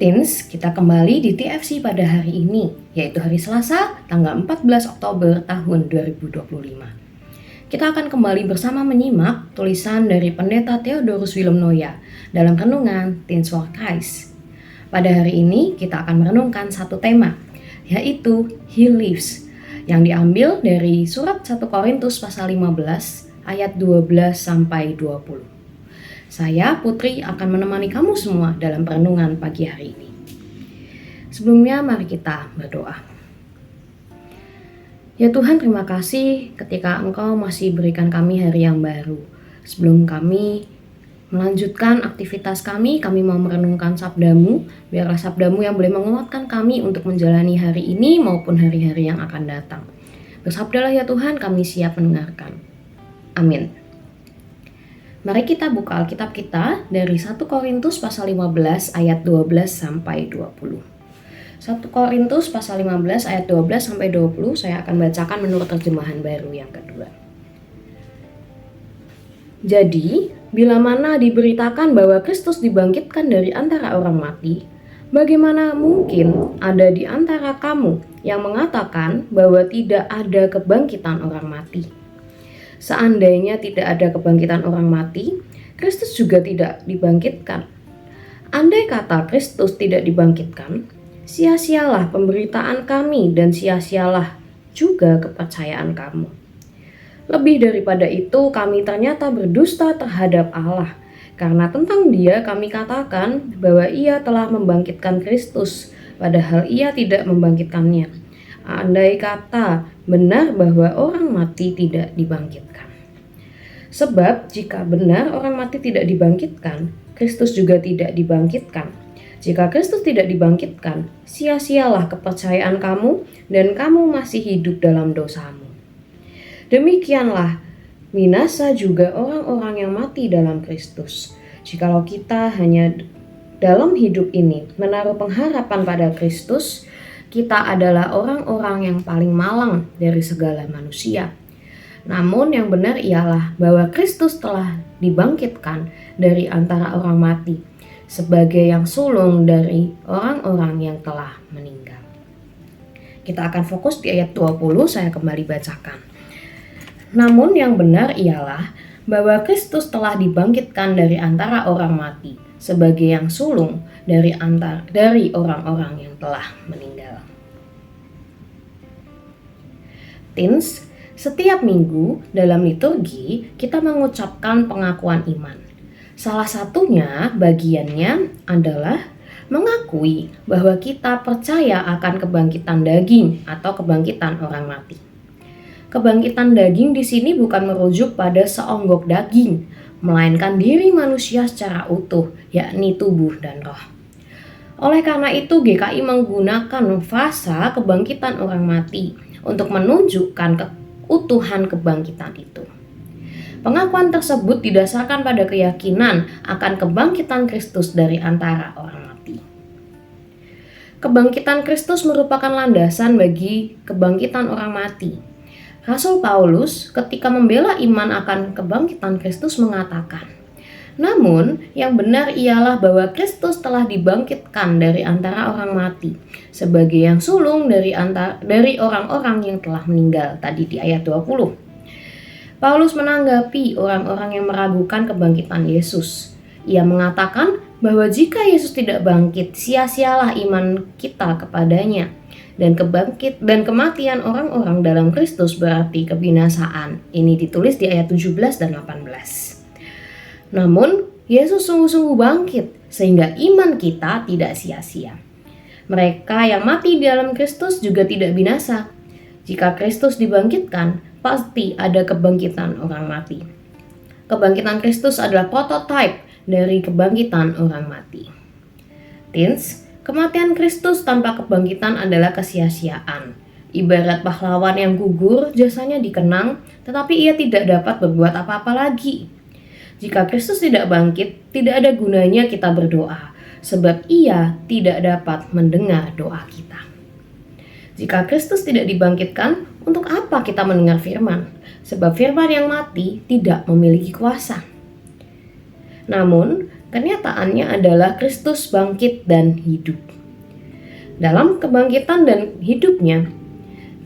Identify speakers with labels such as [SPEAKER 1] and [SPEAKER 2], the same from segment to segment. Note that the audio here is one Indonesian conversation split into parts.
[SPEAKER 1] Teens, kita kembali di TFC pada hari ini, yaitu hari Selasa, tanggal 14 Oktober tahun 2025. Kita akan kembali bersama menyimak tulisan dari Pendeta Theodorus Willem Noya dalam renungan Teens for Christ. Pada hari ini, kita akan merenungkan satu tema, yaitu He Lives, yang diambil dari surat 1 Korintus pasal 15 ayat 12-20. Saya, Putri, akan menemani kamu semua dalam perenungan pagi hari ini. Sebelumnya, mari kita berdoa. Ya Tuhan, terima kasih ketika Engkau masih berikan kami hari yang baru. Sebelum kami melanjutkan aktivitas kami mau merenungkan sabda-Mu. Biarlah sabda-Mu yang boleh menguatkan kami untuk menjalani hari ini maupun hari-hari yang akan datang. Bersabdalah ya Tuhan, kami siap mendengarkan. Amin. Mari kita buka Alkitab kita dari 1 Korintus pasal 15 ayat 12-20. 1 Korintus pasal 15 ayat 12-20 saya akan bacakan menurut terjemahan baru yang kedua. Jadi, bila mana diberitakan bahwa Kristus dibangkitkan dari antara orang mati, bagaimana mungkin ada di antara kamu yang mengatakan bahwa tidak ada kebangkitan orang mati? Seandainya tidak ada kebangkitan orang mati, Kristus juga tidak dibangkitkan. Andai kata Kristus tidak dibangkitkan, sia-sialah pemberitaan kami dan sia-sialah juga kepercayaan kamu. Lebih daripada itu, kami ternyata berdusta terhadap Allah, karena tentang Dia kami katakan bahwa Ia telah membangkitkan Kristus, padahal Ia tidak membangkitkannya. Andai kata benar bahwa orang mati tidak dibangkitkan. Sebab jika benar orang mati tidak dibangkitkan, Kristus juga tidak dibangkitkan. Jika Kristus tidak dibangkitkan, sia-sialah kepercayaan kamu dan kamu masih hidup dalam dosamu. Demikianlah binasa juga orang-orang yang mati dalam Kristus. Jikalau kita hanya dalam hidup ini menaruh pengharapan pada Kristus, kita adalah orang-orang yang paling malang dari segala manusia. Namun yang benar ialah bahwa Kristus telah dibangkitkan dari antara orang mati sebagai yang sulung dari orang-orang yang telah meninggal. Kita akan fokus di ayat 20, saya kembali bacakan. Namun yang benar ialah bahwa Kristus telah dibangkitkan dari antara orang mati sebagai yang sulung dari orang-orang yang telah meninggal. Teens, setiap minggu dalam liturgi kita mengucapkan pengakuan iman. Salah satunya bagiannya adalah mengakui bahwa kita percaya akan kebangkitan daging atau kebangkitan orang mati. Kebangkitan daging di sini bukan merujuk pada seonggok daging, melainkan diri manusia secara utuh, yakni tubuh dan roh. Oleh karena itu GKI menggunakan frasa kebangkitan orang mati untuk menunjukkan keutuhan kebangkitan itu. Pengakuan tersebut didasarkan pada keyakinan akan kebangkitan Kristus dari antara orang mati. Kebangkitan Kristus merupakan landasan bagi kebangkitan orang mati. Rasul Paulus ketika membela iman akan kebangkitan Kristus mengatakan, namun yang benar ialah bahwa Kristus telah dibangkitkan dari antara orang mati sebagai yang sulung dari orang-orang yang telah meninggal tadi di ayat 20. Paulus menanggapi orang-orang yang meragukan kebangkitan Yesus. Ia mengatakan bahwa jika Yesus tidak bangkit, sia-sialah iman kita kepadanya. Dan kematian orang-orang dalam Kristus berarti kebinasaan. Ini ditulis di ayat 17 dan 18. Namun, Yesus sungguh-sungguh bangkit sehingga iman kita tidak sia-sia. Mereka yang mati di dalam Kristus juga tidak binasa. Jika Kristus dibangkitkan, pasti ada kebangkitan orang mati. Kebangkitan Kristus adalah prototipe dari kebangkitan orang mati. Teens, kematian Kristus tanpa kebangkitan adalah kesia-siaan. Ibarat pahlawan yang gugur, jasanya dikenang, tetapi ia tidak dapat berbuat apa-apa lagi. Jika Kristus tidak bangkit, tidak ada gunanya kita berdoa, sebab ia tidak dapat mendengar doa kita. Jika Kristus tidak dibangkitkan, untuk apa kita mendengar firman? Sebab firman yang mati tidak memiliki kuasa. Namun, Kenyataannya adalah Kristus bangkit dan hidup. Dalam kebangkitan dan hidupnya,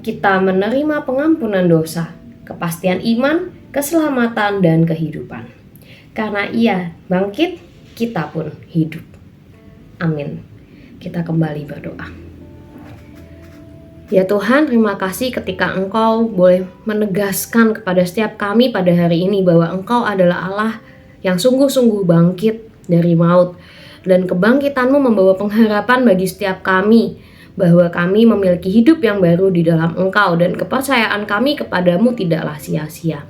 [SPEAKER 1] kita menerima pengampunan dosa, kepastian iman, keselamatan, dan kehidupan. Karena Ia bangkit, kita pun hidup. Amin. Kita kembali berdoa. Ya Tuhan, terima kasih ketika Engkau boleh menegaskan kepada setiap kami pada hari ini bahwa Engkau adalah Allah yang sungguh-sungguh bangkit dari maut. Dan kebangkitan-Mu membawa pengharapan bagi setiap kami bahwa kami memiliki hidup yang baru di dalam Engkau dan kepercayaan kami kepadamu tidaklah sia-sia.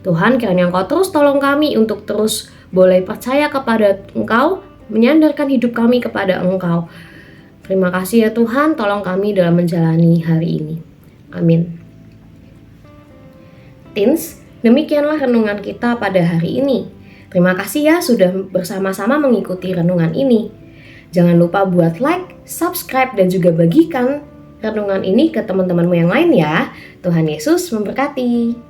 [SPEAKER 1] Tuhan, kiranya Engkau terus tolong kami untuk terus boleh percaya kepada Engkau, menyandarkan hidup kami kepada Engkau. Terima kasih ya Tuhan, tolong kami dalam menjalani hari ini. Amin. Teens, demikianlah renungan kita pada hari ini. Terima kasih ya sudah bersama-sama mengikuti renungan ini. Jangan lupa buat like, subscribe, dan juga bagikan renungan ini ke teman-temanmu yang lain ya. Tuhan Yesus memberkati.